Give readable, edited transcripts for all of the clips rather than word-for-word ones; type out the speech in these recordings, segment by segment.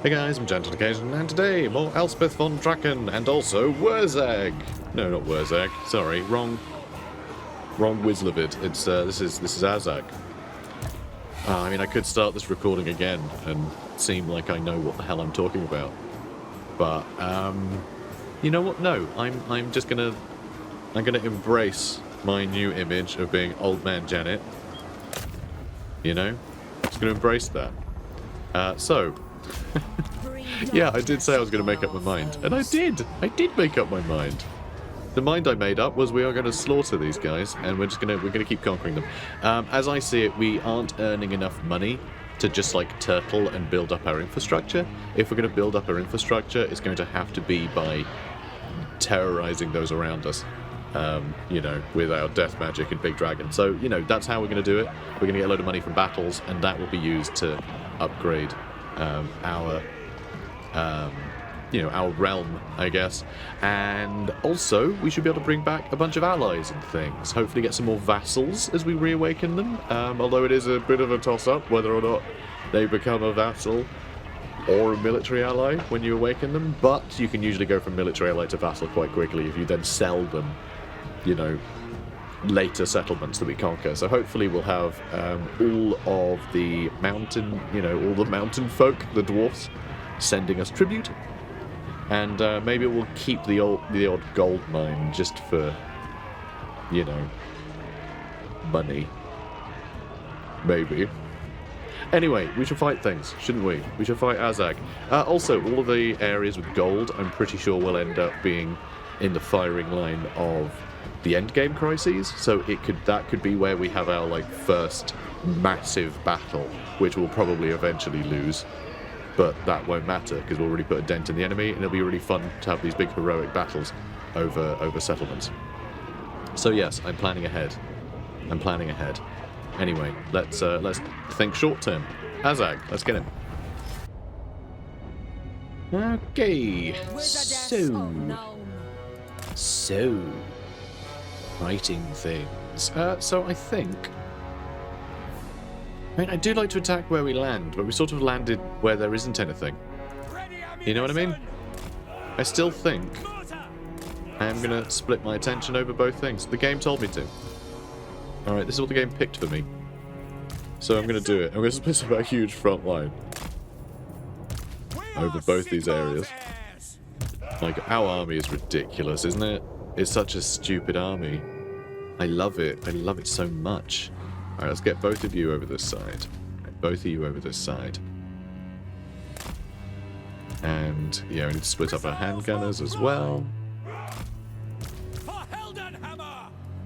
Hey guys, I'm Gentle Occasion, and today more Elspeth Von Draken, and also Wurzag. No, not Wurzag. Sorry, wrong Wislevid. It's this is Azag. I mean, I could start this recording again and seem like I know what the hell I'm talking about, but you know what? No, I'm gonna embrace my new image of being Old Man Janet. You know, just gonna embrace that. Yeah, I did say I was going to make up my mind, and I did make up my mind. The mind I made up was we are going to slaughter these guys, and we're going to keep conquering them. As I see it, we aren't earning enough money to just like turtle and build up our infrastructure. If we're going to build up our infrastructure, it's going to have to be by terrorizing those around us. You know, with our death magic and big dragon. So, you know, that's how we're going to do it. We're going to get a load of money from battles, and that will be used to upgrade our realm, I guess. And also, we should be able to bring back a bunch of allies and things. Hopefully get some more vassals as we reawaken them. Although it is a bit of a toss-up whether or not they become a vassal or a military ally when you awaken them. But you can usually go from military ally to vassal quite quickly if you then sell them, you know, later settlements that we conquer. So hopefully we'll have all of the mountain, you know, all the mountain folk, the dwarfs, sending us tribute, and maybe we'll keep the odd gold mine just for, you know, money. Maybe. Anyway, we should fight things, shouldn't we? We should fight Azag. Also, all of the areas with gold, I'm pretty sure will end up being in the firing line of the endgame crises, so that could be where we have our like first massive battle, which we'll probably eventually lose, but that won't matter because we'll already put a dent in the enemy, and it'll be really fun to have these big heroic battles over settlements. So yes, I'm planning ahead. Anyway, let's think short term. Azag, let's get him. Okay, so writing things. So I think, I mean, I do like to attack where we land, but we sort of landed where there isn't anything. You know what I mean? I still think I'm gonna split my attention over both things. The game told me to. Alright, this is what the game picked for me. So I'm gonna do it. I'm gonna split up a huge front line over both these areas. Like, our army is ridiculous, isn't it? It's such a stupid army. I love it. I love it so much. Alright, let's get both of you over this side. Both of you over this side. And, yeah, we need to split up our handgunners as well.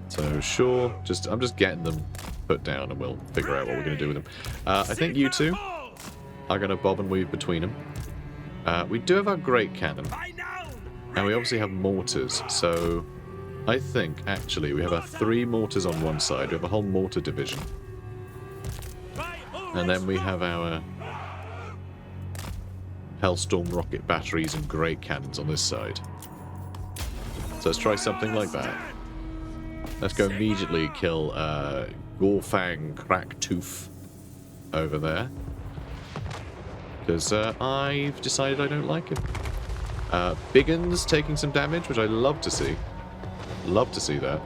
So, sure. I'm just getting them put down, and we'll figure out what we're going to do with them. I think you two are going to bob and weave between them. We do have our great cannon. And we obviously have mortars, so I think, actually, we have our 3 mortars on one side. We have a whole mortar division. And then we have our Hellstorm rocket batteries and great cannons on this side. So let's try something like that. Let's go immediately kill Gorfang Cracktooth over there. Because I've decided I don't like him. Biggun's taking some damage, which I love to see. Love to see that.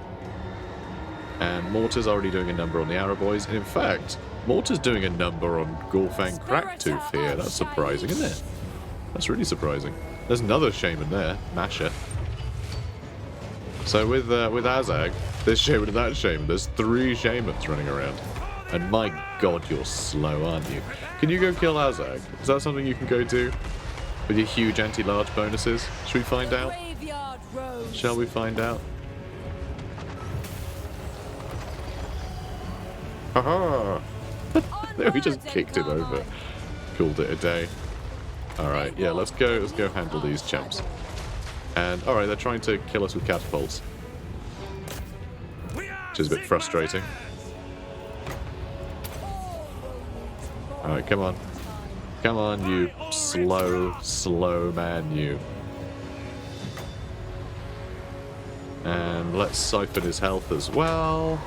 And Mortar's already doing a number on the Arrow Boys. And in fact, Mortar's doing a number on Gorfang Cracktooth here. That's surprising, isn't it? That's really surprising. There's another shaman there, Masha. So with Azag, this shaman and that shaman, there's 3 shamans running around. And my god, you're slow, aren't you? Can you go kill Azag? Is that something you can go do? With your huge anti-large bonuses? Should we find out? Shall we find out? Haha! We just kicked him over. Called it a day. Alright, yeah, let's go handle these chumps. And, alright, they're trying to kill us with catapults. Which is a bit frustrating. Alright, come on. Come on, you slow man, you. And let's siphon his health as well.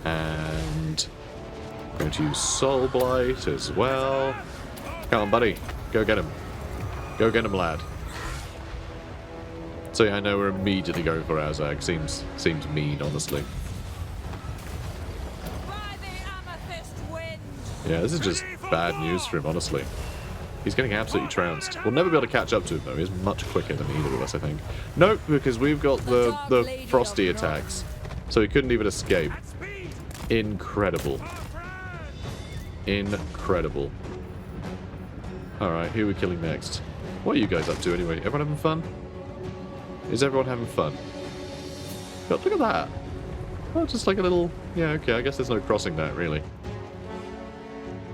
And I'm going to use Soul Blight as well. Come on, buddy. Go get him. Go get him, lad. So yeah, I know we're immediately going for Azag. Seems mean, honestly. Yeah, this is just bad news for him, honestly. He's getting absolutely trounced. We'll never be able to catch up to him, though. He's much quicker than either of us, I think. Nope, because we've got the frosty attacks. So he couldn't even escape. Incredible. Incredible. Alright, who are we killing next? What are you guys up to, anyway? Everyone having fun? Is everyone having fun? God, look at that. Oh, just like a little... Yeah, okay, I guess there's no crossing that, really.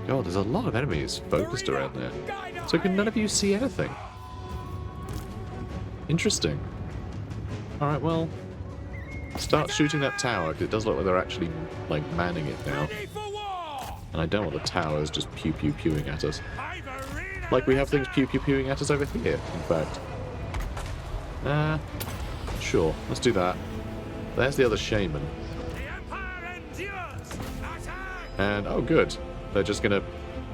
God, there's a lot of enemies focused around there. So can none of you see anything? Interesting. Alright, well... Start shooting that tower, because it does look like they're actually, like, manning it now. And I don't want the towers just pew-pew-pewing at us. Like we have things pew-pew-pewing at us over here, in fact. Sure, let's do that. There's the other shaman. And, oh good. They're just gonna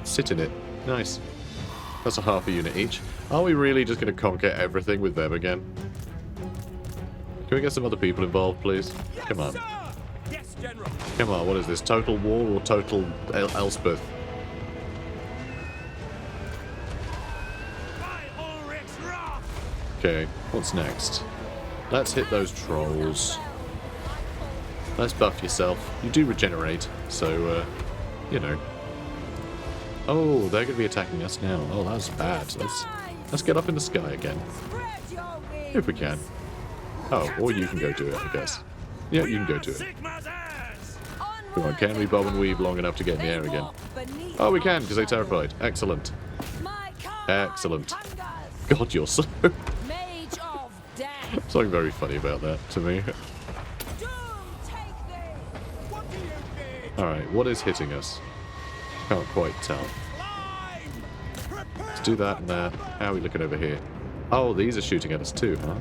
sit in it. Nice. That's a half a unit each. Are we really just gonna conquer everything with them again? Can we get some other people involved, please? Come on. Come on, what is this? Total war or total Elspeth? Okay, what's next? Let's hit those trolls. Let's buff yourself. You do regenerate, so, you know. Oh, they're going to be attacking us now. Oh, that's bad. Let's get up in the sky again. If we can. Oh, or you can go do it, I guess. Yeah, you can go do it. Come on, can we bob and weave long enough to get in the air again? Oh, we can, because they're terrified. Excellent. Excellent. God, you're so... Something very funny about that to me. Alright, what is hitting us? Can't quite tell. Let's do that and there. How are we looking over here? Oh, these are shooting at us too, huh?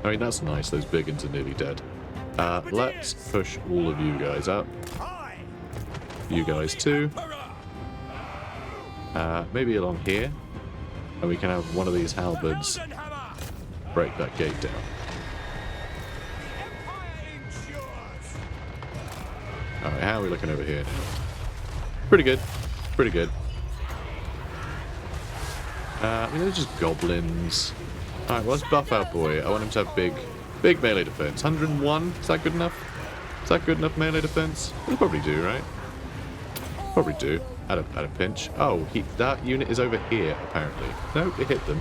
I mean, that's nice. Those big ones are nearly dead. Let's push all of you guys up. You guys too. Maybe along here. And we can have one of these halberds break that gate down. Alright, how are we looking over here now? Pretty good. Pretty good. I mean, they're just goblins. Alright, well, let's buff our boy. I want him to have big melee defense. 101? Is that good enough? Is that good enough melee defense? We'll probably do, right? Probably do. At a pinch. Oh, that unit is over here, apparently. No, it hit them.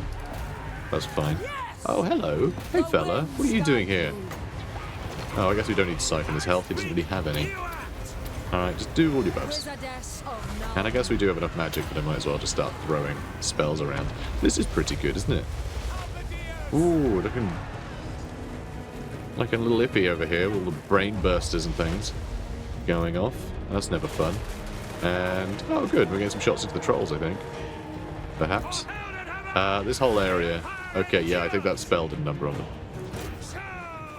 That's fine. Oh, hello. Hey, fella. What are you doing here? Oh, I guess we don't need to siphon his health. He doesn't really have any. Alright, just do all your buffs. And I guess we do have enough magic that I might as well just start throwing spells around. This is pretty good, isn't it? Ooh, looking like a little iffy over here with all the brain bursters and things going off. That's never fun. And, oh good, we're getting some shots into the trolls, I think. Perhaps. This whole area. Okay, yeah, I think that spell did a number on them.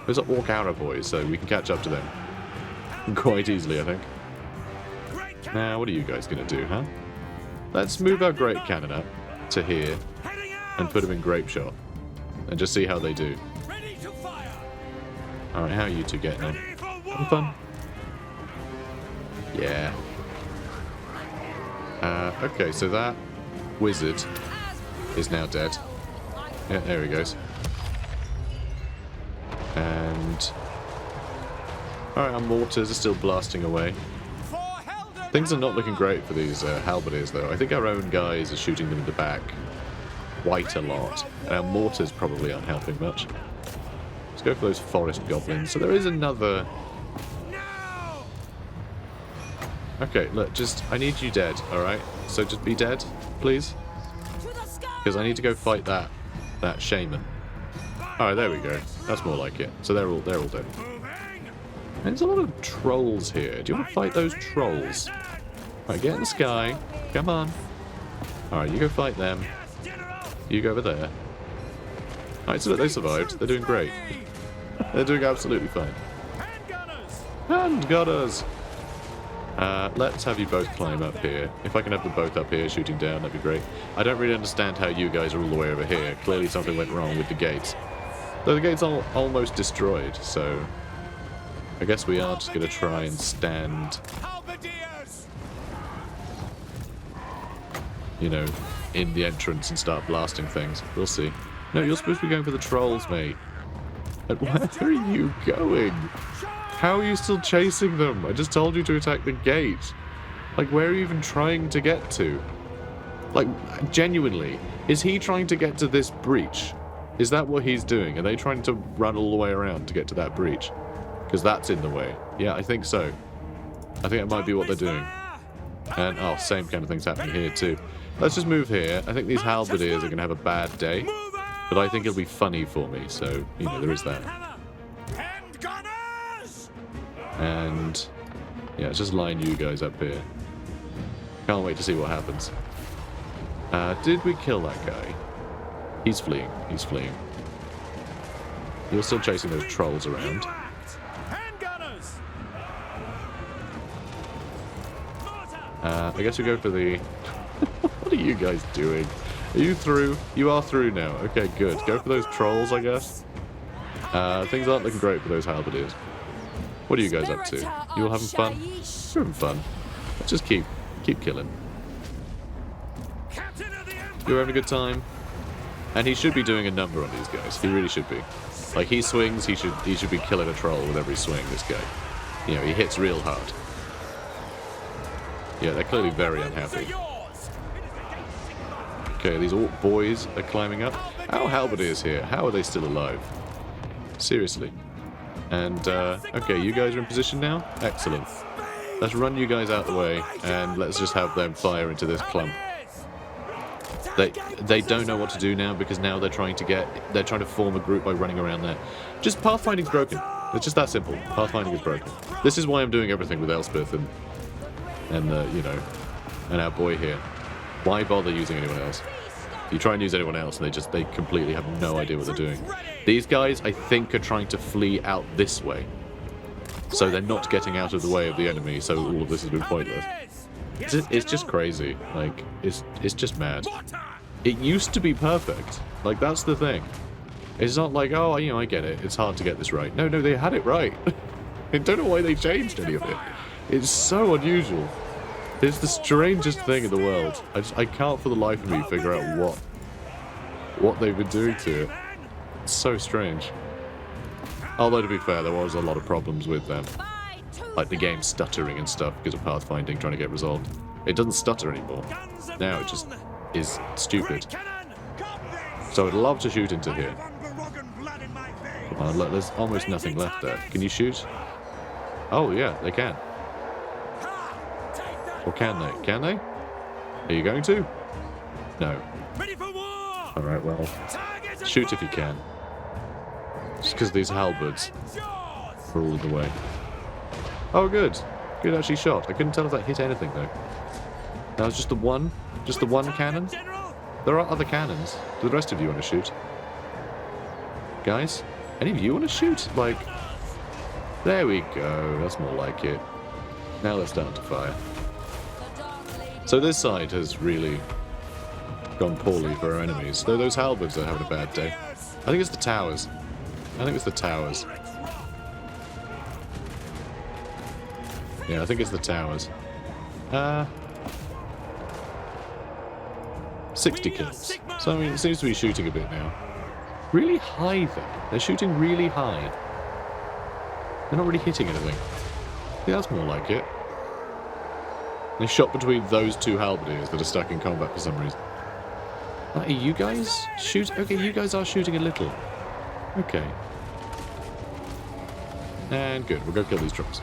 Those are Orc Arrow boys, so we can catch up to them. Quite easily, I think. Now, what are you guys going to do, huh? Let's move our Great Cannon up to here and put them in Grape Shot. And just see how they do. Alright, how are you two getting on? Having fun? Yeah. Okay, so that wizard is now dead. Yeah, there he goes. And... Alright, our mortars are still blasting away. Things are not looking great for these halberdiers, though. I think our own guys are shooting them in the back quite a lot. And our mortars probably aren't helping much. Let's go for those forest goblins. So there is another... Okay, look, just... I need you dead, alright? So just be dead, please. Because I need to go fight that shaman. Alright, there we go. That's more like it. So they're all dead. And there's a lot of trolls here. Do you want to fight those trolls? Alright, get in the sky. Come on. Alright, you go fight them. You go over there. Alright, so look, they survived. They're doing great. They're doing absolutely fine. Handgunners! Let's have you both climb up here. If I can have them both up here shooting down, that'd be great. I don't really understand how you guys are all the way over here. Clearly something went wrong with the gates. Though the gates are almost destroyed, so... I guess we are just going to try and stand... you know, in the entrance and start blasting things. We'll see. No, you're supposed to be going for the trolls, mate. And where are you going? How are you still chasing them? I just told you to attack the gate. Like, where are you even trying to get to? Like, genuinely, is he trying to get to this breach? Is that what he's doing? Are they trying to run all the way around to get to that breach? Because that's in the way. Yeah, I think so. I think that might be what they're doing. And, oh, same kind of thing's happening here, too. Let's just move here. I think these halberdiers are going to have a bad day. But I think it'll be funny for me, so, you know, there is that. And, yeah, let's just line you guys up here. Can't wait to see what happens. Did we kill that guy? He's fleeing. He's fleeing. You're still chasing those trolls around. I guess we go for the... What are you guys doing? Are you through? You are through now. Okay, good. Go for those trolls, I guess. Things aren't looking great for those halberdiers. What are you guys up to? You all having fun? You're having fun. Let's just keep killing. You're having a good time. And he should be doing a number on these guys. He really should be. Like, he swings, he should be killing a troll with every swing, this guy. You know, he hits real hard. Yeah, they're clearly very unhappy. Okay, these orc boys are climbing up. Our halberdiers here, how are they still alive? Seriously. And, okay, you guys are in position now? Excellent. Let's run you guys out the way, and let's just have them fire into this clump. They don't know what to do now, because now they're trying to form a group by running around there. Just pathfinding's broken. It's just that simple. Pathfinding is broken. This is why I'm doing everything with Elspeth and you know, and our boy here. Why bother using anyone else? You try and use anyone else and they completely have no idea what they're doing. These guys, I think, are trying to flee out this way. So they're not getting out of the way of the enemy, so all of this has been pointless. It's just crazy. Like, it's just mad. It used to be perfect. Like, that's the thing. It's not like, oh, you know, I get it. It's hard to get this right. No, they had it right. I don't know why they changed any of it. It's so unusual. It's the strangest thing in the world. I can't for the life of me figure out what they've been doing to it. It's so strange. Although, to be fair, there was a lot of problems with them. Like the game stuttering and stuff because of pathfinding trying to get resolved. It doesn't stutter anymore. Now it just is stupid. So I'd love to shoot into here. Come on, look, there's almost nothing left there. Can you shoot? Oh yeah, they can. Or can they? Can they? Are you going to? No. Alright, well, shoot if you can. Just because these halberds are all in the way. Oh, good. Good actually shot. I couldn't tell if that hit anything, though. That was just the one cannon? There are other cannons. Do the rest of you want to shoot? Guys? Any of you want to shoot? Like, there we go. That's more like it. Now let's start to fire. So this side has really gone poorly for our enemies. Though those halberds are having a bad day. I think it's the towers. Yeah, I think it's the towers. 60 kills. So, I mean, it seems to be shooting a bit now. Really high, though. They're shooting really high. They're not really hitting anything. Yeah, that's more like it. They shot between those two halberdiers that are stuck in combat for some reason. Are you guys shoot? Okay, you guys are shooting a little. Okay. And good, we'll go kill these trolls.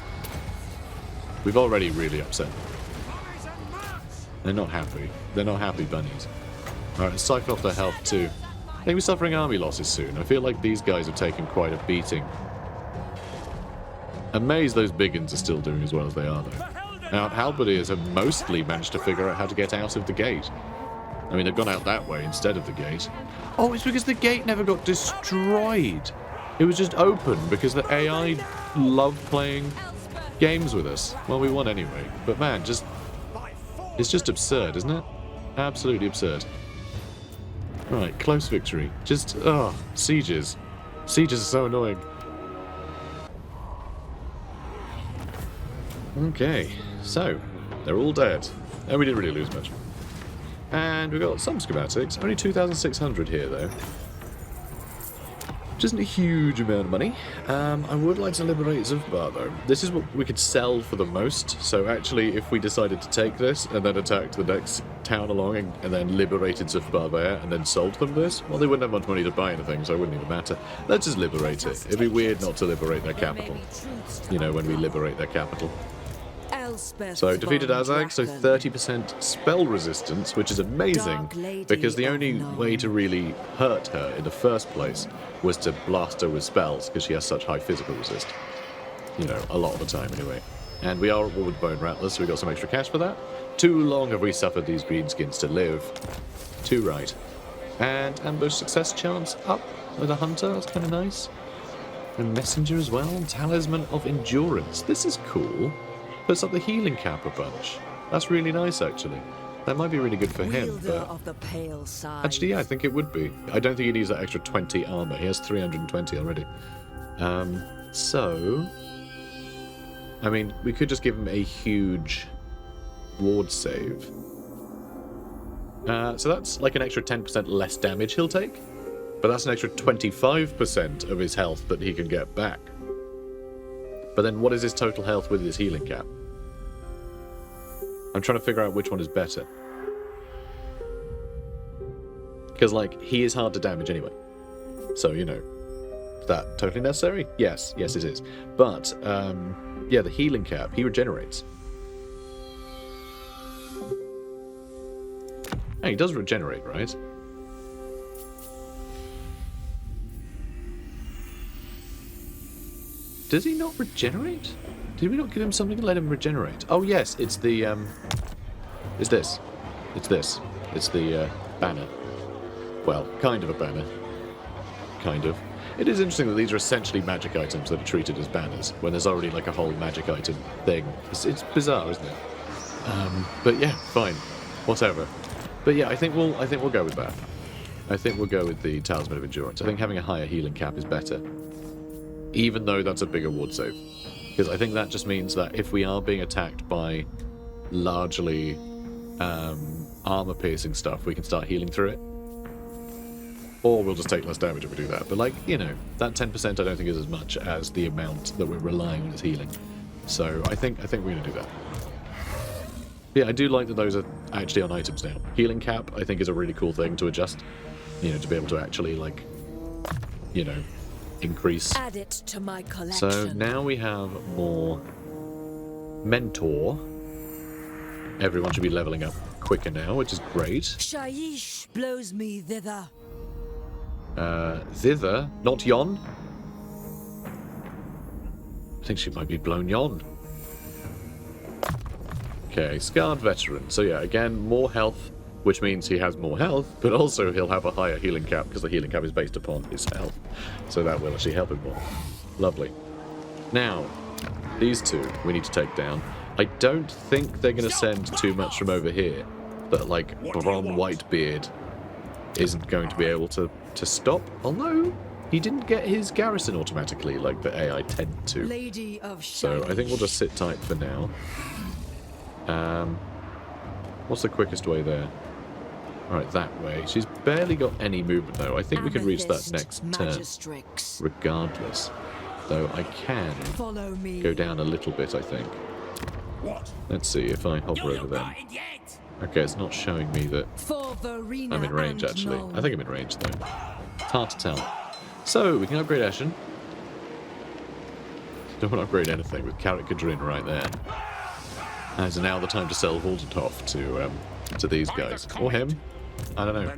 We've already really upset them. They're not happy. They're not happy bunnies. Alright, let's siphon off their health too. They'll be suffering army losses soon. I feel like these guys have taken quite a beating. Amazed those biggins are still doing as well as they are, though. Now, halberdiers have mostly managed to figure out how to get out of the gate. I mean, they've gone out that way instead of the gate. Oh, it's because the gate never got destroyed. It was just open because the AI love playing games with us. Well, we won anyway. But man, it's just absurd, isn't it? Absolutely absurd. Right, close victory. Just, sieges. Sieges are so annoying. Okay, so, they're all dead. And we didn't really lose much. And we got some schematics. Only 2,600 here, though. Which isn't a huge amount of money. I would like to liberate Zufbar, though. This is what we could sell for the most. So actually, if we decided to take this and then attacked the next town along and then liberated Zufbar there and then sold them this, well, they wouldn't have much money to buy anything, so it wouldn't even matter. Let's just liberate it. It'd be weird not to liberate their capital. You know, when we liberate their capital. Elspeth So defeated Von Azag, so Draken. 30% spell resistance, which is amazing, because the only way to really hurt her in the first place was to blast her with spells, because she has such high physical resist. You know, a lot of the time anyway. And we are at war with Bone Rattlers, so we got some extra cash for that. Too long have we suffered these greenskins to live. Too right. And ambush success chance up with a hunter, that's kind of nice. And messenger as well, talisman of endurance. This is cool. Puts up the healing cap a bunch. That's really nice, actually. That might be really good for him, but... Of the pale side. Actually, yeah, I think it would be. I don't think he needs that extra 20 armor. He has 320 already. So... I mean, we could just give him a huge ward save. So that's like an extra 10% less damage he'll take. But that's an extra 25% of his health that he can get back. But then what is his total health with his healing cap? I'm trying to figure out which one is better. Because, like, he is hard to damage anyway. So, you know, is that totally necessary? Yes, yes it is. But, yeah, the healing cap, he regenerates. Hey, he does regenerate, right? Does he not regenerate? Did we not give him something to let him regenerate? Oh yes, it's the it's this. It's this. It's the banner. Well, kind of a banner. Kind of. It is interesting that these are essentially magic items that are treated as banners when there's already like a whole magic item thing. It's bizarre, isn't it? But yeah, fine. Whatever. But yeah, I think we'll go with that. I think we'll go with the Talisman of Endurance. I think having a higher healing cap is better. Even though that's a bigger ward save. Because I think that just means that if we are being attacked by largely armor-piercing stuff, we can start healing through it. Or we'll just take less damage if we do that. But, like, you know, that 10% I don't think is as much as the amount that we're relying on as healing. So I think we're going to do that. Yeah, I do like that those are actually on items now. Healing cap, I think, is a really cool thing to adjust. You know, to be able to actually, like, you know, increase. Add it to my collection. So now we have more mentor. Everyone should be leveling up quicker now, which is great. Shaiish blows me thither. Thither? Not yon? I think she might be blown yon. Okay, Scarred Veteran. So yeah, again, more health, which means he has more health, but also he'll have a higher healing cap, because the healing cap is based upon his health. So that will actually help him more. Lovely. Now, these two we need to take down. I don't think they're going to send too much from over here, that, like, Bron Whitebeard isn't going to be able to stop, although he didn't get his garrison automatically like the AI tend to. Lady of So I think we'll just sit tight for now. What's the quickest way there? Alright, that way. She's barely got any movement though. I think we can reach that next turn regardless. Though I can go down a little bit, I think. Let's see if I hover over them. Okay, it's not showing me that I'm in range, actually. I think I'm in range, though. It's hard to tell. So, we can upgrade Ashen. Don't want to upgrade anything with Carrot Kadrin right there. And so now the time to sell Voldenthoff to these guys. Or him. I don't know.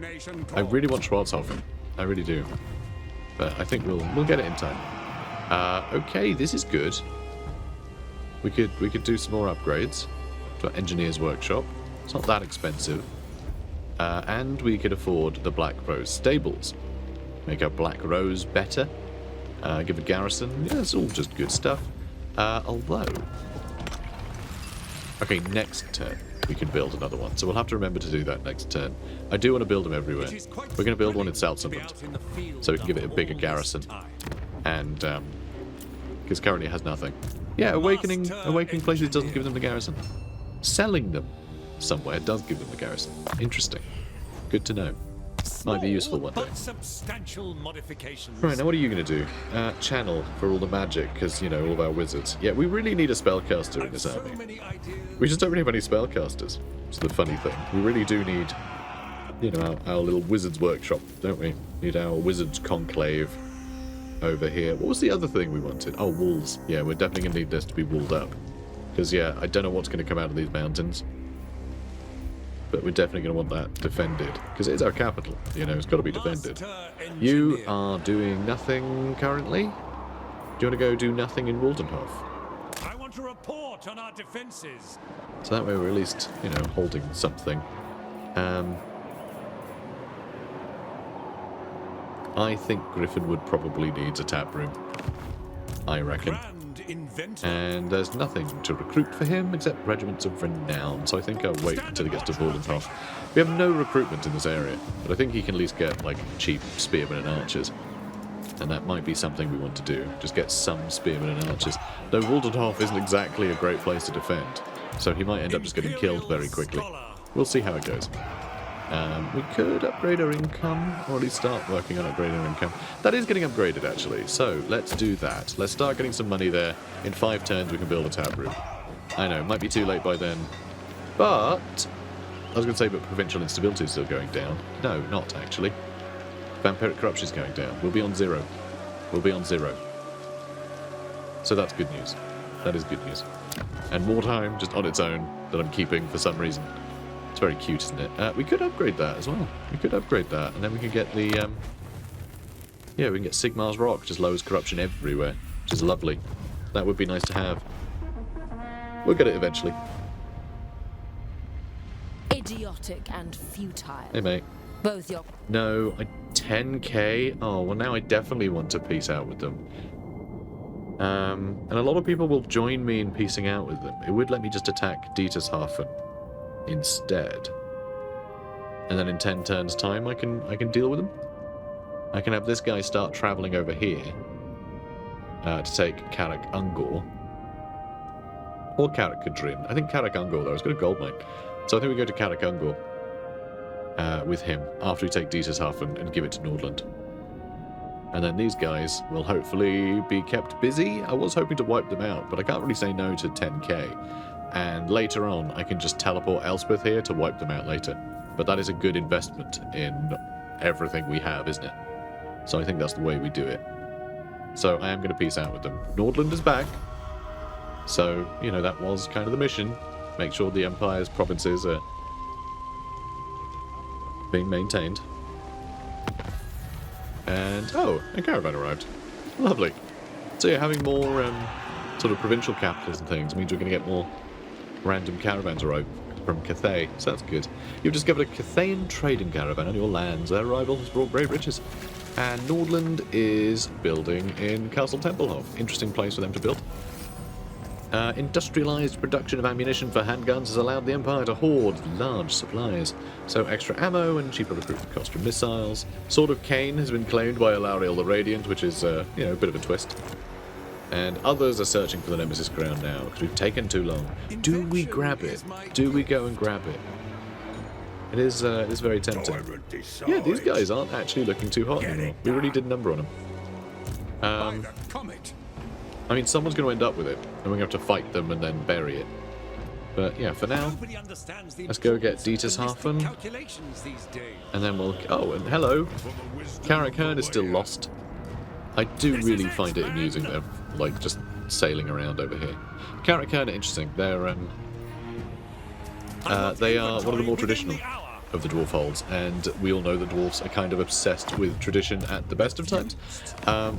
I really want Schwarzhofen. I really do. But I think we'll get it in time. Okay, this is good. We could do some more upgrades to our engineer's workshop. It's not that expensive. And we could afford the Black Rose stables. Make our Black Rose better. Give a garrison. Yeah, it's all just good stuff. Although... Okay, next turn we can build another one. So we'll have to remember to do that next turn. I do want to build them everywhere. We're going to build one in Wissenland, so we can give it a bigger garrison. And, because currently it has nothing. Yeah, awakening places doesn't give them the garrison. Selling them somewhere does give them the garrison. Interesting. Good to know. Might be useful one day. Right, now what are you going to do? Channel for all the magic, because, you know, all of our wizards. Yeah, we really need a spellcaster in this army. We just don't really have any spellcasters. It's the funny thing. We really do need, you know, our little wizards workshop, don't we? Need our wizards conclave over here. What was the other thing we wanted? Oh, walls. Yeah, we're definitely going to need this to be walled up. Because, yeah, I don't know what's going to come out of these mountains. But we're definitely going to want that defended. Because it is our capital, you know, it's got to be defended. You are doing nothing currently? Do you want to go do nothing in Waldenhof? I want to report on our defenses. So that way we're at least, you know, holding something. I think Griffinwood probably needs a tap room. I reckon. And there's nothing to recruit for him except regiments of renown, so I think I'll wait until he gets to Waldenhof. We have no recruitment in this area, but I think he can at least get, like, cheap spearmen and archers. And that might be something we want to do, just get some spearmen and archers. Though Waldenhof isn't exactly a great place to defend, so he might end up just getting killed very quickly. We'll see how it goes. We could upgrade our income, or at least start working on upgrading our income. That is getting upgraded, actually, so let's do that. Let's start getting some money there. In 5 turns, we can build a tap room. I know, it might be too late by then, but... I was going to say, but provincial instability is still going down. No, not, actually. Vampiric corruption is going down. We'll be on 0. We'll be on 0. So that's good news. That is good news. And Wartime, just on its own, that I'm keeping for some reason. It's very cute, isn't it? We could upgrade that as well. We could upgrade that, and then we could get the, yeah, we can get Sigmar's Rock, just lowers corruption everywhere, which is lovely. That would be nice to have. We'll get it eventually. Idiotic and futile. Hey, mate. Both your... No, 10k? Oh, well, now I definitely want to peace out with them. And a lot of people will join me in peacing out with them. It would let me just attack Dietershafen instead, and then in 10 turns time I can deal with them. I can have this guy start traveling over here to take Carrick Ungor or Carrick Kadrin. I think Carrick Ungor though, it's got a gold mine, so I think we go to Carrick Ungor with him after we take Dietershafen and give it to Nordland. And then these guys will hopefully be kept busy. I was hoping to wipe them out, but I can't really say no to 10k. And later on, I can just teleport Elspeth here to wipe them out later. But that is a good investment in everything we have, isn't it? So I think that's the way we do it. So I am going to peace out with them. Nordland is back. So, you know, that was kind of the mission. Make sure the Empire's provinces are being maintained. And, oh, a caravan arrived. Lovely. So yeah, having more sort of provincial capitals and things means we're going to get more random caravans arrive from Cathay, so that's good. You've discovered a Cathayan trading caravan on your lands. Their arrival has brought great riches. And Nordland is building in Castle Templehof. Interesting place for them to build. Industrialized production of ammunition for handguns has allowed the Empire to hoard large supplies. So extra ammo and cheaper recruitment cost from missiles. Sword of Cain has been claimed by Alariel the Radiant, which is, you know, a bit of a twist. And others are searching for the Nemesis Crown now, because we've taken too long. Do we grab it? Do we go and grab it? It is very tempting. Yeah, these guys aren't actually looking too hot anymore. We really did a number on them. I mean, someone's going to end up with it, and we're going to have to fight them and then bury it. But yeah, for now, let's go get Dietershafen. And then we'll... Oh, and hello! Carrick Herne is still lost. I do really find it amusing, though, like, just sailing around over here. Carrick Herne are interesting. They're, they are one of the more traditional of the dwarf holds, and we all know that dwarfs are kind of obsessed with tradition at the best of times.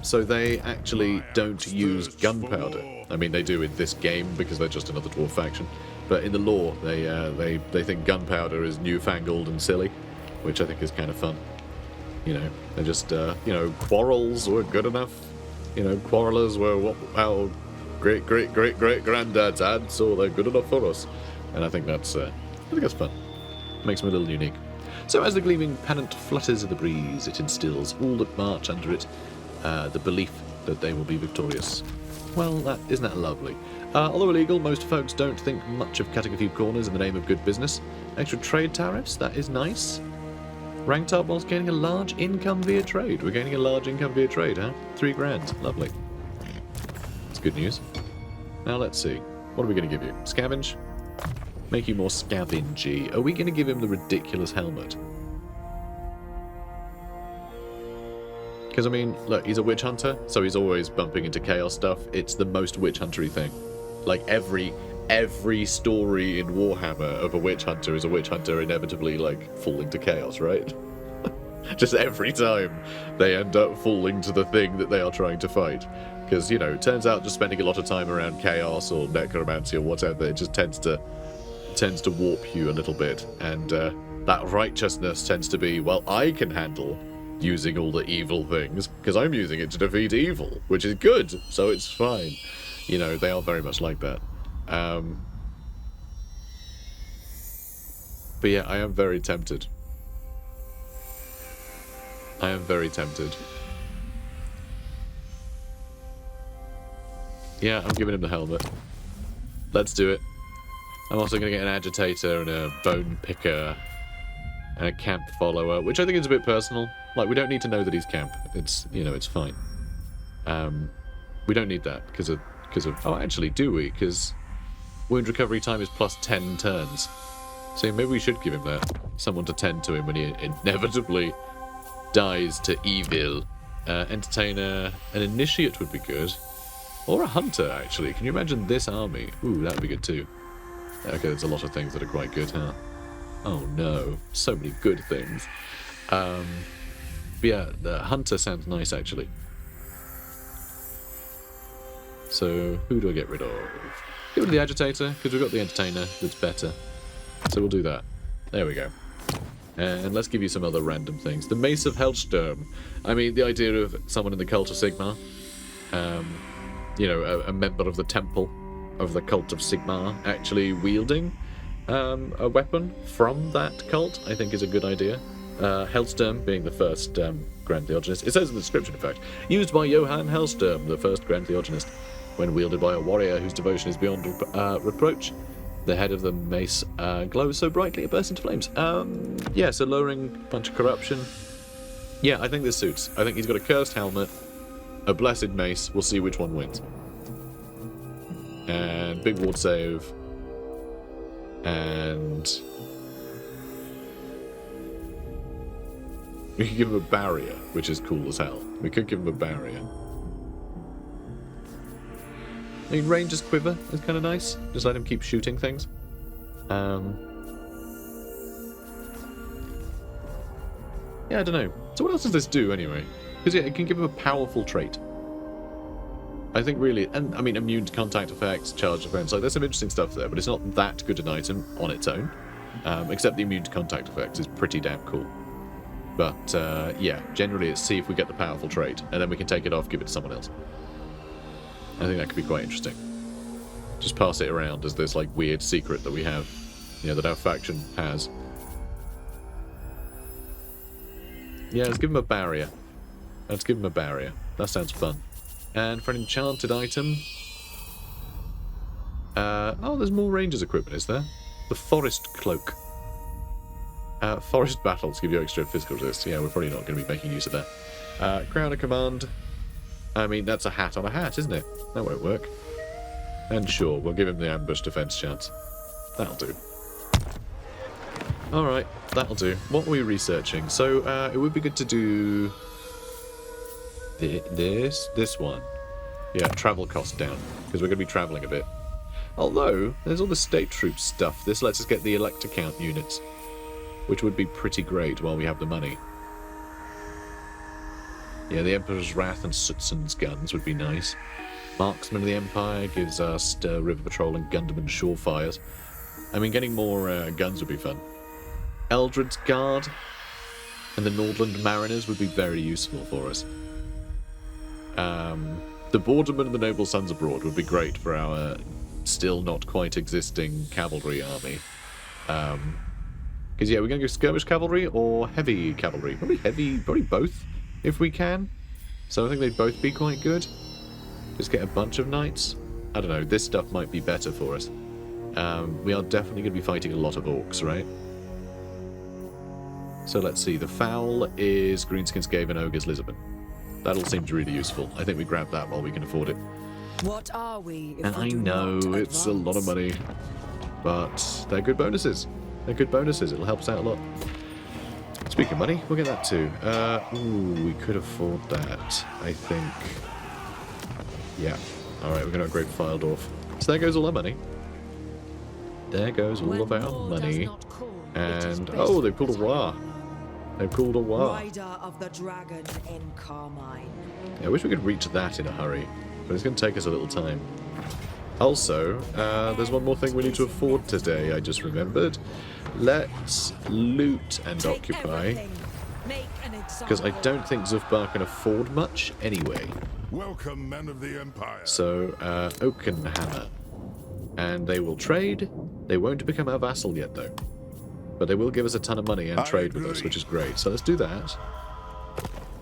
So they actually don't use gunpowder. I mean, they do in this game because they're just another dwarf faction. But in the lore, they think gunpowder is newfangled and silly, which I think is kind of fun. You know, they're just, you know, quarrels were good enough. You know, quarrelers were how great-great-great-great-granddad's had, so they're good enough for us. And I think that's fun. Makes them a little unique. So as the gleaming pennant flutters in the breeze, it instills all that march under it the belief that they will be victorious. Well, isn't that lovely? Although illegal, most folks don't think much of cutting a few corners in the name of good business. Extra trade tariffs, that is nice. Ranked up whilst gaining a large income via trade. We're gaining a large income via trade, huh? 3 grand. Lovely. That's good news. Now let's see. What are we going to give you? Scavenge? Make you more scavengy. Are we going to give him the ridiculous helmet? Because, I mean, look, he's a witch hunter, so he's always bumping into chaos stuff. It's the most witch huntery thing. Like, every story in Warhammer of a witch hunter is a witch hunter inevitably, like, falling to chaos, right? Just every time they end up falling to the thing that they are trying to fight. Because, you know, it turns out just spending a lot of time around chaos or necromancy or whatever, it just tends to warp you a little bit. And that righteousness tends to be, well, I can handle using all the evil things, because I'm using it to defeat evil, which is good, so it's fine. You know, they are very much like that. But yeah, I am very tempted. I am very tempted. Yeah, I'm giving him the helmet. Let's do it. I'm also going to get an agitator and a bone picker and a camp follower, which I think is a bit personal. Like, we don't need to know that he's camp. It's, you know, it's fine. We don't need that because of... Oh, actually, do we? Because wound recovery time is plus 10 turns. So maybe we should give him that. Someone to tend to him when he inevitably dies to evil. Entertainer, an initiate would be good. Or a hunter, actually. Can you imagine this army? Ooh, that would be good too. Okay, there's a lot of things that are quite good, huh? Oh no, so many good things. But yeah, the hunter sounds nice, actually. So, who do I get rid of? Get rid of the agitator, because we've got the entertainer that's better. So we'll do that. There we go. And let's give you some other random things. The Mace of Hellsturm. I mean, the idea of someone in the Cult of Sigmar. You know, a member of the Temple of the Cult of Sigmar actually wielding a weapon from that cult, I think is a good idea. Hellsturm being the first Grand Theogenist. It says in the description, in fact, used by Johann Hellsturm, the first Grand Theogenist. When wielded by a warrior whose devotion is beyond reproach, the head of the mace glows so brightly it bursts into flames. Yeah, so lowering a bunch of corruption. Yeah, I think this suits. I think he's got a cursed helmet, a blessed mace. We'll see which one wins. And big ward save. And we could give him a barrier, which is cool as hell. We could give him a barrier. I mean, Ranger's Quiver is kind of nice. Just let him keep shooting things. Yeah, I don't know. So what else does this do, anyway? Because yeah, it can give him a powerful trait. I think really... And, I mean, immune to contact effects, charge defense. Like, there's some interesting stuff there, but it's not that good an item on its own. Except the immune to contact effects is pretty damn cool. But, yeah, generally it's see if we get the powerful trait, and then we can take it off, give it to someone else. I think that could be quite interesting. Just pass it around as this, like, weird secret that we have. You know, that our faction has. Yeah, let's give him a barrier. Let's give him a barrier. That sounds fun. And for an enchanted item... oh, there's more Rangers equipment, is there? The Forest Cloak. Forest Battles give you extra physical resist. Yeah, we're probably not going to be making use of that. Crown of Command... I mean, that's a hat on a hat, isn't it? That won't work. And sure, we'll give him the ambush defense chance. That'll do. Alright, that'll do. What are we researching? So, it would be good to do... This one. Yeah, travel cost down, because we're going to be travelling a bit. Although, there's all the state troop stuff. This lets us get the elector count units, which would be pretty great while we have the money. Yeah, the Emperor's Wrath and Sutsun's guns would be nice. Marksman of the Empire gives us River Patrol and Gunderman Shorefires. I mean, getting more guns would be fun. Eldred's Guard and the Nordland Mariners would be very useful for us. The Bordermen and the Noble Sons Abroad would be great for our still not quite existing cavalry army. Because, yeah, we're going to go skirmish cavalry or heavy cavalry. Probably heavy, probably both, if we can. So I think they'd both be quite good. Just get a bunch of knights. I don't know, this stuff might be better for us. We are definitely going to be fighting a lot of orcs, right? So let's see, the Fowl is Greenskin Skaven, Ogres, Lisbon. That all seems really useful. I think we grab that while we can afford it. What are we? If And we I do know not it's a lot of advance? money, but they're good bonuses. They're good bonuses. It'll help us out a lot. Speaking of money, we'll get that too. Ooh, we could afford that, I think. Yeah. Alright, we're going to upgrade Fildorf. So there goes all our money. There goes all When of our war does money. not call, it is And, best oh, they to pulled a war. They pulled a war. Rider of the Dragon in Carmine. Yeah, I wish we could reach that in a hurry, but it's going to take us a little time. Also, there's one more thing we need to afford today, I just remembered. Let's loot and Take occupy, everything. Make an because I example. don't think Zufbar can afford much anyway. Welcome, men of the Empire. So, Oakenhammer. And they will trade. They won't become our vassal yet, though. But they will give us a ton of money and I trade with us, agree. which is great. So let's do that.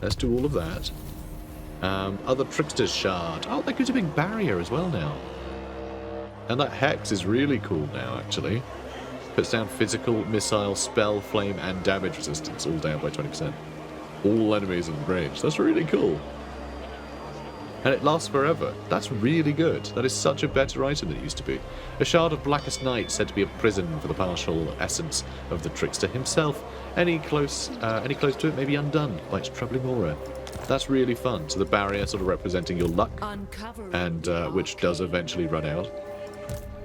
Let's do all of that. Other Trickster's Shard. Oh, that gives a big barrier as well now. And that Hex is really cool now, actually. Puts down physical, missile, spell, flame, and damage resistance, all down by 20%. All enemies in range. That's really cool. And it lasts forever. That's really good. That is such a better item than it used to be. A shard of Blackest Night said to be a prison for the partial essence of the trickster himself. Any close to it may be undone by its troubling aura. That's really fun. So the barrier sort of representing your luck, Uncovering and the which does arcane. eventually run out.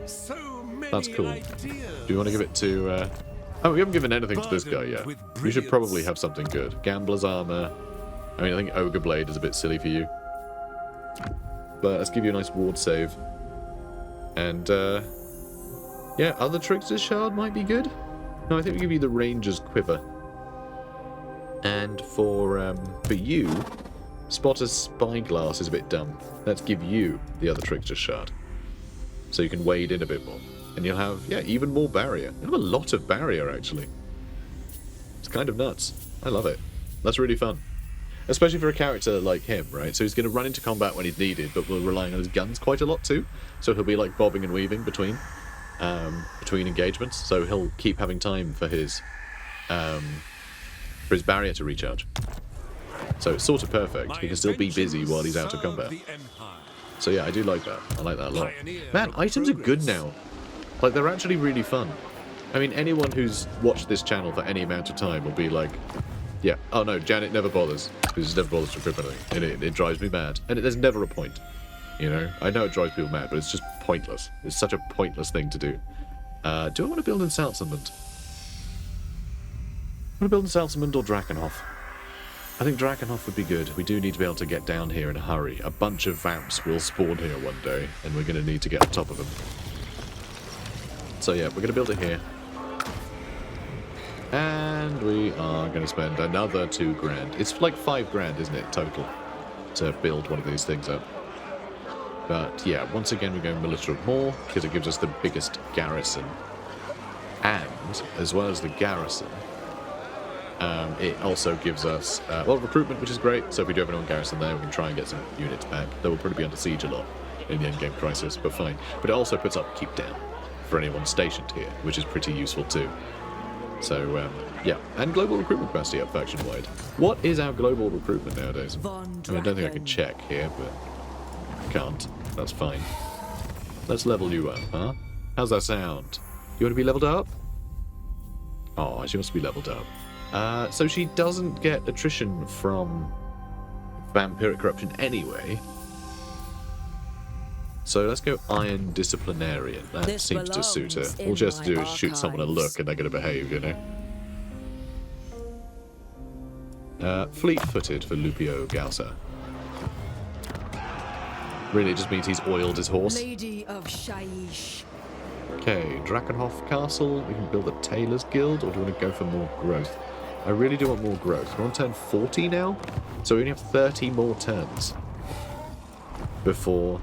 So many That's cool. ideas. Do you want to give it to... Oh, we haven't given anything to this guy yet. With We should probably brilliance. have something good. Gambler's Armor. I mean, I think Ogre Blade is a bit silly for you. But let's give you a nice ward save. And, yeah, other Trickster's Shard might be good. No, I think we give you the Ranger's Quiver. And for you, Spotter's Spyglass is a bit dumb. Let's give you the other Trickster's Shard. So you can wade in a bit more. And you'll have, yeah, even more barrier. You'll have a lot of barrier, actually. It's kind of nuts. I love it. That's really fun. Especially for a character like him, right? So he's going to run into combat when he's needed, but we're relying on his guns quite a lot too. So he'll be like bobbing and weaving between engagements. So he'll keep having time for his barrier to recharge. So it's sort of perfect. My He can still be busy inventions while he's out of serve combat. the Empire. So yeah, I do like that. I like that a lot. Pioneer Man, of items are good progress. now. Like, they're actually really fun. I mean, anyone who's watched this channel for any amount of time will be like, yeah, oh no, Janet never bothers. Because she never bothers to equip anything. And it drives me mad. And there's never a point. You know? I know it drives people mad, but it's just pointless. It's such a pointless thing to do. Do I want to build in Salzamund? I want to build in Salzamund or Drakenhof? I think Drakenhof would be good. We do need to be able to get down here in a hurry. A bunch of vamps will spawn here one day, and we're going to need to get on top of them. So yeah, we're going to build it here. And we are going to spend another 2 grand. It's like 5 grand, isn't it, total, to build one of these things up. But yeah, once again we're going Militia of More, because it gives us the biggest garrison. And, as well as the garrison, it also gives us recruitment, which is great. So if we do have anyone garrison there, we can try and get some units back. They will probably be under siege a lot in the endgame crisis, but fine. But it also puts up keep down for anyone stationed here, which is pretty useful too. So yeah, and global recruitment capacity up faction wide. What is our global recruitment nowadays? Von I mean, I don't think I can Draken. check here, but I can't. That's fine. Let's level you up, huh? How's that sound? You want to be leveled up? Oh, she wants to be leveled up. So she doesn't get attrition from vampiric corruption anyway. So let's go Iron Disciplinarian. That This seems to suit her. belongs All she has in to do my is shoot someone a archives. look and they're going to behave, you know? Fleet-footed for Lupio Gausa. Really, it just means he's oiled his horse. Lady of Shaiish. Okay, Drakenhof Castle. We can build a Tailor's Guild, or do you want to go for more growth? I really do want more growth. We're on turn 40 now, so we only have 30 more turns. before,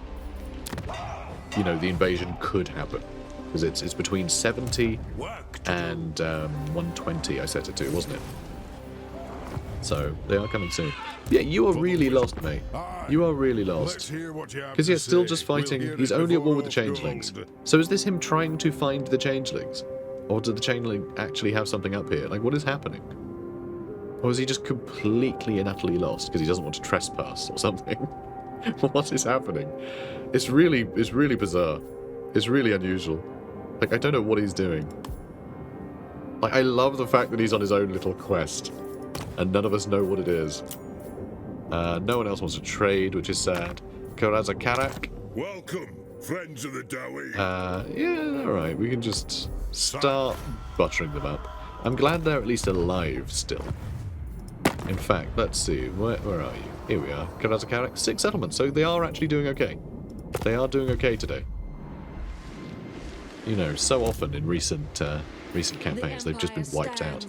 you know, the invasion could happen. Because it's between 70 and 120 I set it to, wasn't it? So, they are coming soon. Yeah, you are really lost, mate. You are really lost. Because he's still just fighting. He's only at war with the changelings. So is this him trying to find the changelings? Or did the changeling actually have something up here? Like, what is happening? Or is he just completely and utterly lost because he doesn't want to trespass or something? What is happening? It's really bizarre. It's really unusual. Like, I don't know what he's doing. Like, I love the fact that he's on his own little quest. And none of us know what it is. No one else wants to trade, which is sad. Karaza Karak. Welcome, friends of the DAWI. Yeah, alright. We can just start buttering them up. I'm glad they're at least alive still. In fact, let's see. Where are you? Here we are. Karaza Karak. 6 settlements. So they are actually doing okay. They are doing okay today. You know, so often in recent campaigns, they've just been wiped out.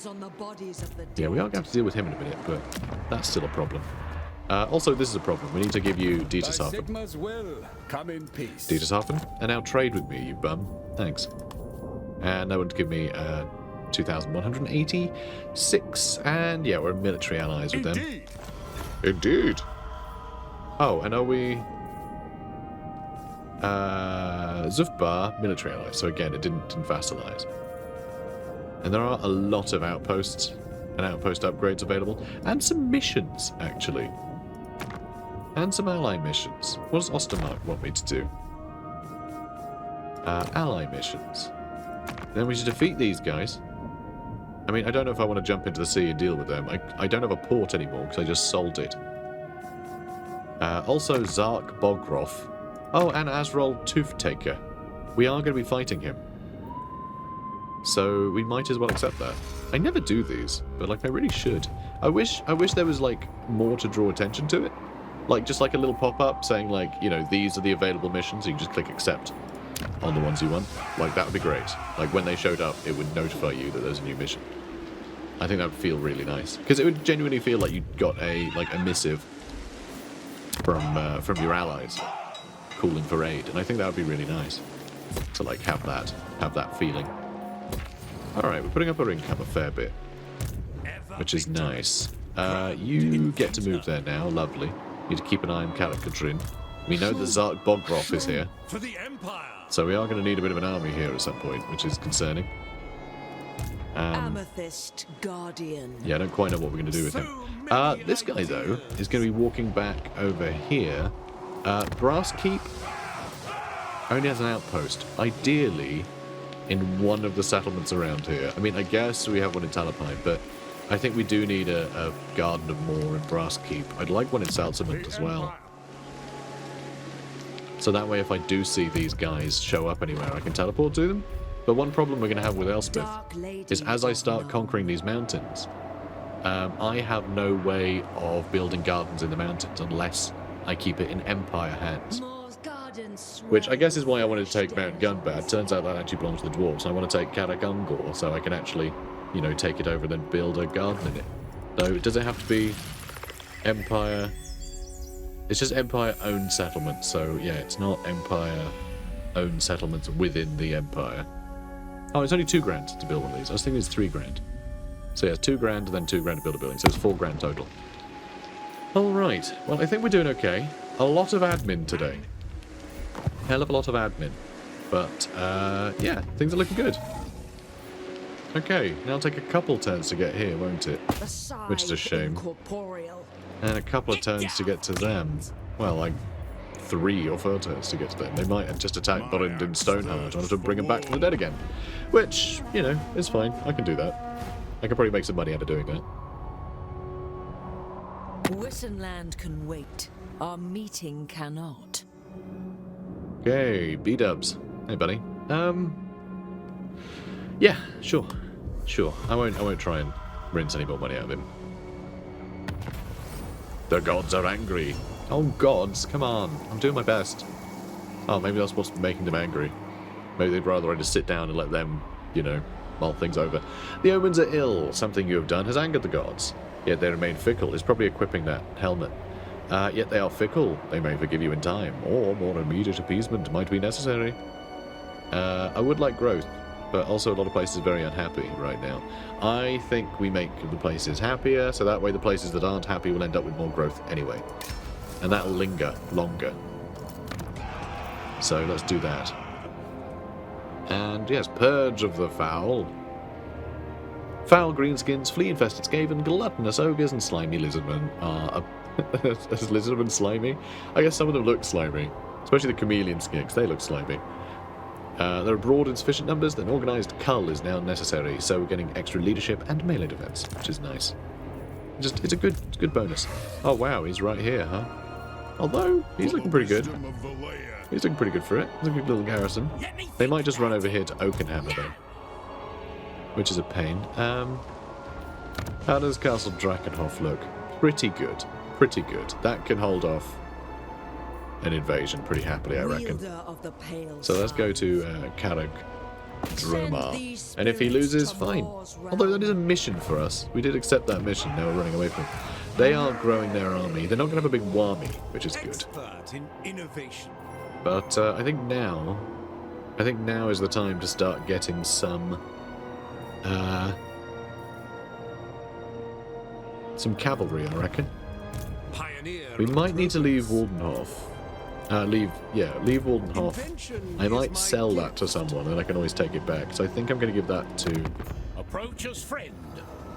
Yeah, we are going to have to deal with him in a minute, but that's still a problem. Also, this is a problem. We need to give you Dietershafen. Dietershafen, and now trade with me, you bum. Thanks. And that would give me 2,186, and yeah, we're military allies with them. Indeed. Oh, and are we... Zufbar, military allies. So again, it didn't vassalize. And there are a lot of outposts and outpost upgrades available. And some missions, actually. And some ally missions. What does Ostermark want me to do? Ally missions. Then we should defeat these guys. I mean, I don't know if I want to jump into the sea and deal with them. I don't have a port anymore because I just sold it. Also, Zark Bogroth. Oh, and Azrol Toothtaker. We are going to be fighting him. So we might as well accept that. I never do these, but like I really should. I wish there was like more to draw attention to it. Like just like a little pop-up saying like, you know, these are the available missions. You can just click accept on the ones you want. Like that would be great. Like when they showed up, it would notify you that there's a new mission. I think that would feel really nice because it would genuinely feel like you got a missive from your allies calling for aid, and I think that would be really nice to like have that feeling. Alright, we're putting up our income a fair bit, which is nice. You get to move there now, lovely. You need to keep an eye on Karakadrin. We know that Zark Bogroth is here, so we are going to need a bit of an army here at some point, which is concerning. Amethyst Guardian. Yeah, I don't quite know what we're going to do with him. This guy, though, is going to be walking back over here. Brass Keep only has an outpost. Ideally, in one of the settlements around here. I mean, I guess we have one in Talapine, but I think we do need a Garden of Moor in Brass Keep. I'd like one in Salzament as well. So that way, if I do see these guys show up anywhere, I can teleport to them. But one problem we're going to have with Elspeth is as I start conquering these mountains, I have no way of building gardens in the mountains unless I keep it in Empire hands. Which I guess is why I wanted to take Mount Gunbad. Turns out that actually belongs to the dwarves. I want to take Karakungor so I can actually, you know, take it over and then build a garden in it. So does it have to be Empire? It's just Empire-owned settlements, so yeah, it's not Empire-owned settlements within the Empire. Oh, it's only $2,000 to build one of these. I was thinking it's $3,000. So yeah, $2,000 and then $2,000 to build a building, so it's $4,000 total. Alright, well I think we're doing okay. A lot of admin today. Hell of a lot of admin. But, yeah, things are looking good. Okay, now it'll take a couple turns to get here, won't it? Which is a shame. And a couple of turns to get to them. Well, like 3 or 4 turns to get to them. They might just attack Borrand and Stoneheart. I'll have to bring them back from the dead again. Which, you know, is fine. I can do that. I can probably make some money out of doing that. Wissenland can wait. Our meeting cannot. Okay, B-dubs. Hey, buddy. Yeah, sure. Sure. I won't try and rinse any more money out of him. The gods are angry. Oh, gods, come on. I'm doing my best. Oh, maybe that's what's making them angry. Maybe they'd rather I just sit down and let them, you know, mull things over. The omens are ill. Something you have done has angered the gods. Yet they remain fickle. It's probably equipping that helmet. Yet they are fickle. They may forgive you in time, or more immediate appeasement might be necessary. I would like growth, but also a lot of places are very unhappy right now. I think we make the places happier, so that way the places that aren't happy will end up with more growth anyway. And that'll linger longer. So let's do that. And yes, purge of the foul. Foul greenskins, flea-infested skaven, gluttonous ogres, and slimy lizardmen are... Is lizardmen slimy? I guess some of them look slimy. Especially the chameleon skinks, they look slimy. They're abroad in sufficient numbers that an organised cull is now necessary, so we're getting extra leadership and melee defence, which is nice. It's a good bonus. Oh wow, he's right here, huh? Although, he's looking pretty good. He's looking pretty good for it. It's a good little garrison. They might just run over here to Oakenhammer though, which is a pain. How does Castle Drakenhof look? Pretty good. Pretty good. That can hold off an invasion pretty happily, I reckon. So let's go to Karag Dromar. And if he loses, fine. Although that is a mission for us. We did accept that mission, now we're running away from it. They are growing their army. They're not going to have a big warmy, which is good. But I think now is the time to start getting some cavalry, I reckon. We might need to leave Waldenhof. Leave Waldenhof. I might sell that to someone, and I can always take it back. So I think I'm going to give that to... Approach as friend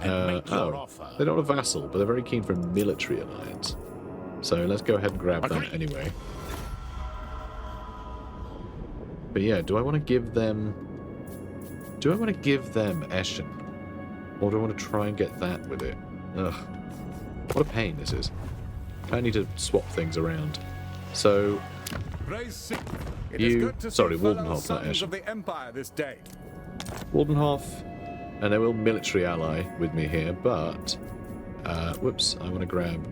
and make your offer. They're not a vassal, but they're very keen for a military alliance. So let's go ahead and grab that anyway. But yeah, do I want to give them... Eschen? Or do I want to try and get that with it? Ugh. What a pain this is. I need to swap things around. So... Sorry, Waldenhof, not Eschen. Waldenhof, and they will military ally with me here, but... whoops, I want to grab...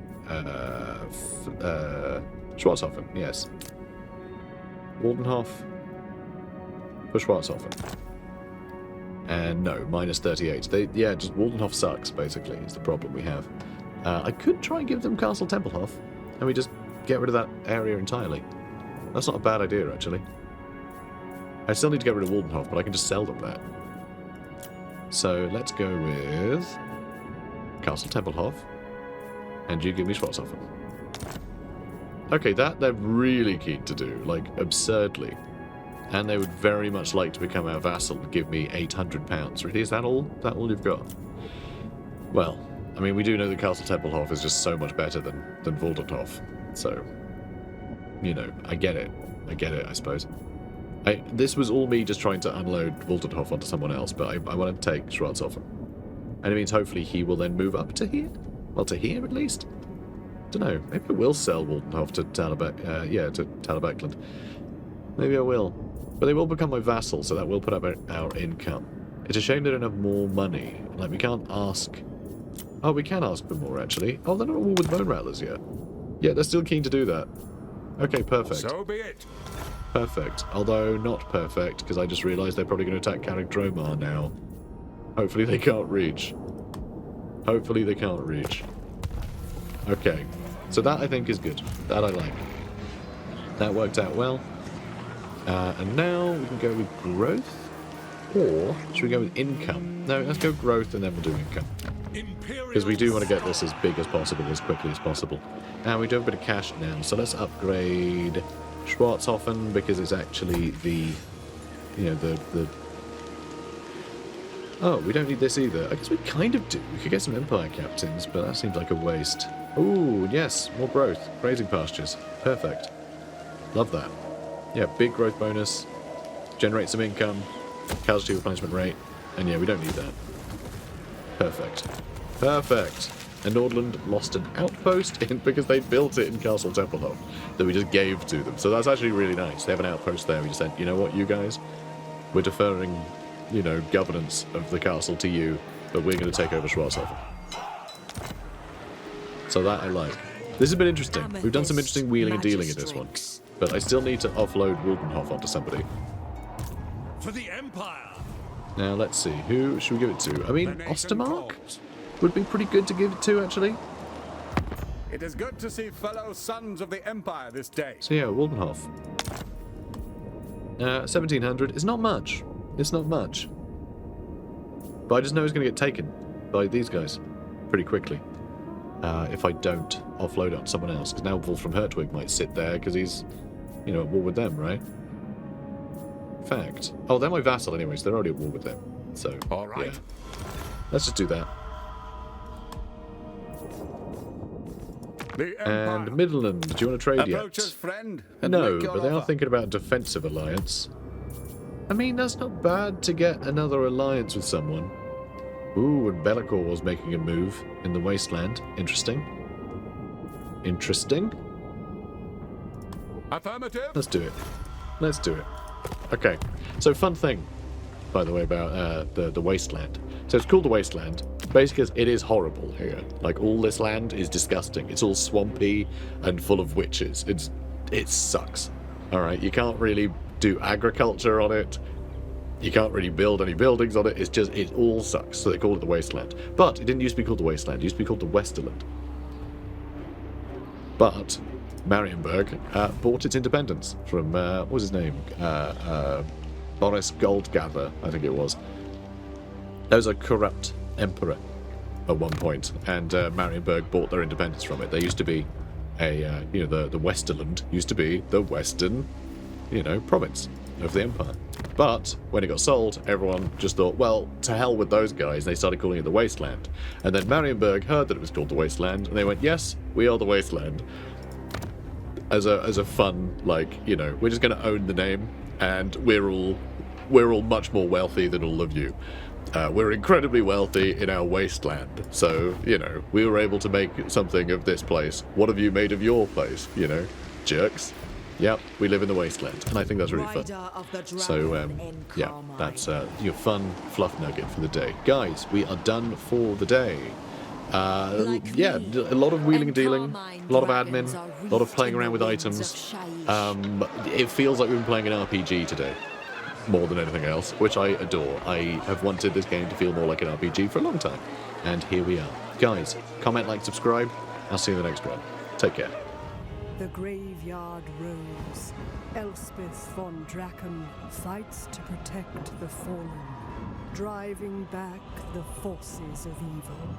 Schwarzhofen, yes. Waldenhof for Schwarzhofen. And no, minus 38. Just Waldenhof sucks, basically, is the problem we have. I could try and give them Castle Tempelhof, and we just get rid of that area entirely. That's not a bad idea, actually. I still need to get rid of Waldenhof, but I can just sell them that. So let's go with Castle Tempelhof, and you give me Schwarzhofen. Okay, that they're really keen to do, like, absurdly. And they would very much like to become our vassal and give me £800. Really, is that all? That all you've got? Well, I mean, we do know that Castle Tempelhof is just so much better than Waldenhof. So, you know, I get it, I suppose. This was all me just trying to unload Waldenhof onto someone else, but I want to take Schwarzhofen. And it means hopefully he will then move up to here? Well, to here at least? Don't know. Maybe I will sell Waldenhof to Talabecland. Maybe I will. But they will become my vassal, so that will put up our income. It's a shame they don't have more money. Like, we can't ask... Oh, we can ask for more, actually. Oh, they're not all with Bone Rattlers yet. Yeah, they're still keen to do that. Okay, perfect. So be it. Perfect. Although, not perfect, because I just realised they're probably going to attack Karag Dromar now. Hopefully they can't reach. Hopefully they can't reach. Okay. So that, I think, is good. That I like. That worked out well. And now we can go with growth, or should we go with income? No, let's go growth and then we'll do income. Because we do want to get this as big as possible, as quickly as possible. And we do have a bit of cash now, so let's upgrade Schwarzhofen, because it's actually the... Oh, we don't need this either. I guess we kind of do. We could get some Empire Captains, but that seems like a waste. Ooh, yes, more growth. Grazing pastures. Perfect. Love that. Yeah, big growth bonus, generate some income, casualty replenishment rate, and yeah, we don't need that. Perfect. Perfect. And Nordland lost an outpost because they built it in Castle Tempelhof that we just gave to them. So that's actually really nice. They have an outpost there. We just said, you know what, you guys, we're deferring, governance of the castle to you, but we're going to take over Schwarzhofen. So that I like. This has been interesting. We've done some interesting wheeling and dealing in this one. But I still need to offload Waldenhof onto somebody. For the Empire. Now, let's see. Who should we give it to? I mean, Ostermark would be pretty good to give it to, actually. It is good to see fellow sons of the Empire this day. So yeah, Waldenhof. 1700 is not much. It's not much. But I just know it's going to get taken by these guys pretty quickly. If I don't offload it on someone else. Because now Wolf from Hertwig might sit there because he's, you know, at war with them, right? Fact. Oh, they're my vassal anyways. They're already at war with them. So, All right. yeah. Let's just do that. The Empire And Midland, do you want to trade approaches yet? friend. And No, make your but they are offer. thinking about a defensive alliance. I mean, that's not bad to get another alliance with someone. Ooh, and Be'lakor was making a move in the Wasteland. Interesting. Interesting. Affirmative. Let's do it. Let's do it. Okay. So, fun thing, by the way, about the Wasteland. So it's called the Wasteland, basically because it is horrible here. Like, all this land is disgusting. It's all swampy and full of witches. It sucks. Alright, you can't really do agriculture on it. You can't really build any buildings on it. It all sucks. So they call it the Wasteland. But it didn't used to be called the Wasteland. It used to be called the Westerland. But Marienburg bought its independence from, what was his name? Boris Goldgather, I think it was. There was a corrupt emperor at one point, and Marienburg bought their independence from it. There used to be a, the Westerland used to be the western, province of the empire. But when it got sold, everyone just thought, well, to hell with those guys. They started calling it the Wasteland. And then Marienburg heard that it was called the Wasteland, and they went, yes, we are the Wasteland. As a fun, we're just going to own the name, and we're all much more wealthy than all of you. We're incredibly wealthy in our wasteland, so, we were able to make something of this place. What have you made of your place, jerks? Yep, we live in the wasteland, and I think that's really fun. So, yeah, that's your fun fluff nugget for the day. Guys, we are done for the day. Yeah, a lot of wheeling and dealing, a lot of admin, a lot of playing around with items. It feels like we've been playing an RPG today, more than anything else, which I adore. I have wanted this game to feel more like an RPG for a long time, and here we are. Guys, comment, like, subscribe. I'll see you in the next one. Take care. The graveyard rose. Elspeth Von Draken fights to protect the fallen, driving back the forces of evil.